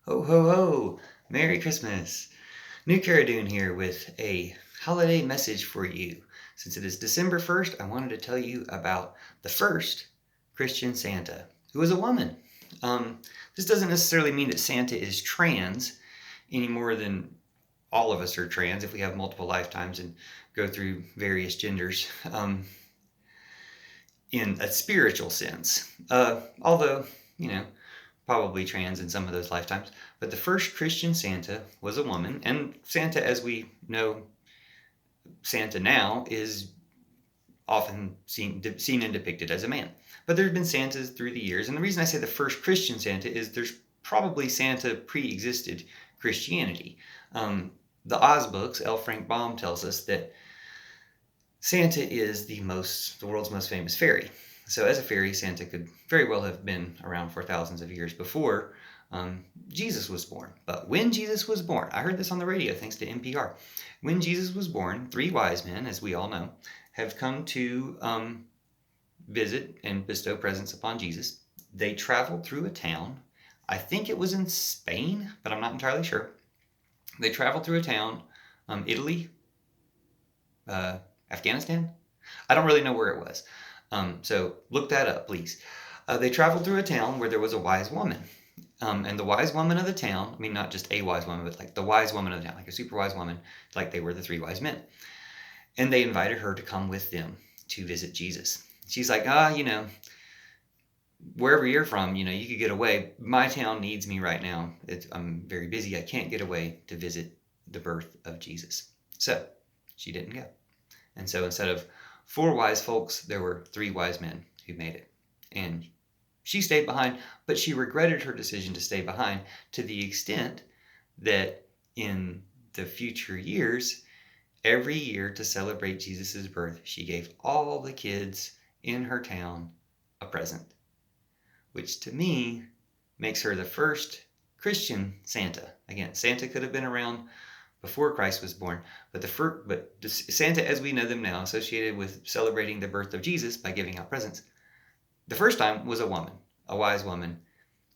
Ho ho ho! Merry Christmas! New Cara Dune here with a holiday message for you. Since it is December 1st, I wanted to tell you about the first Christian Santa, who was a woman. This doesn't necessarily mean that Santa is trans any more than all of us are trans if we have multiple lifetimes and go through various genders in a spiritual sense. Although, you know, probably trans in some of those lifetimes. But the first Christian Santa was a woman, and Santa, as we know, Santa now is often seen and depicted as a man. But there have been Santas through the years, and the reason I say the first Christian Santa is there's probably Santa pre-existed Christianity. The Oz books, L. Frank Baum tells us that Santa is the world's most famous fairy. So as a fairy, Santa could very well have been around for thousands of years before Jesus was born. But when Jesus was born, I heard this on the radio thanks to NPR. When Jesus was born, 3 wise men, as we all know, have come to visit and bestow presents upon Jesus. They traveled through a town. I think it was in Spain, but I'm not entirely sure. They traveled through a town, Italy, Afghanistan? I don't really know where it was. So look that up, please. They traveled through a town where there was a wise woman. And the wise woman of the town, I mean, not just a wise woman, but like the wise woman of the town, like a super wise woman, like they were the 3 wise men. And they invited her to come with them to visit Jesus. She's like, wherever you're from, you could get away. My town needs me right now. I'm very busy. I can't get away to visit the birth of Jesus. So she didn't go. And so instead of 4 wise folks, there were 3 wise men who made it. And she stayed behind, but she regretted her decision to stay behind to the extent that in the future years, every year to celebrate Jesus' birth, she gave all the kids in her town a present, which to me makes her the first Christian Santa. Again, Santa could have been around before Christ was born, but the Santa as we know them now, associated with celebrating the birth of Jesus by giving out presents, the first time was a woman, a wise woman.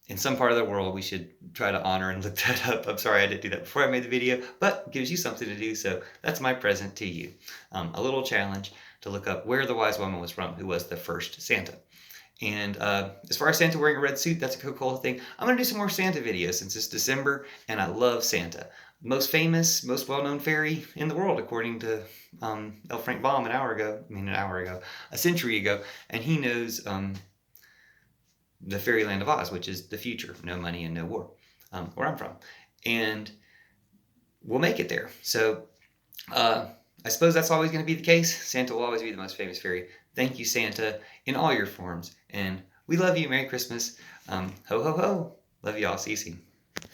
In some part of the world, we should try to honor and look that up. I'm sorry I didn't do that before I made the video, but it gives you something to do, so that's my present to you. A little challenge to look up where the wise woman was from, who was the first Santa. And as far as Santa wearing a red suit, that's a Coca-Cola thing. I'm going to do some more Santa videos since it's December, and I love Santa. Most famous, most well-known fairy in the world, according to L. Frank Baum a century ago. And he knows the fairyland of Oz, which is the future, no money and no war, where I'm from. And we'll make it there. So I suppose that's always going to be the case. Santa will always be the most famous fairy. Thank you, Santa, in all your forms. And we love you. Merry Christmas. Ho, ho, ho. Love you all. See you soon.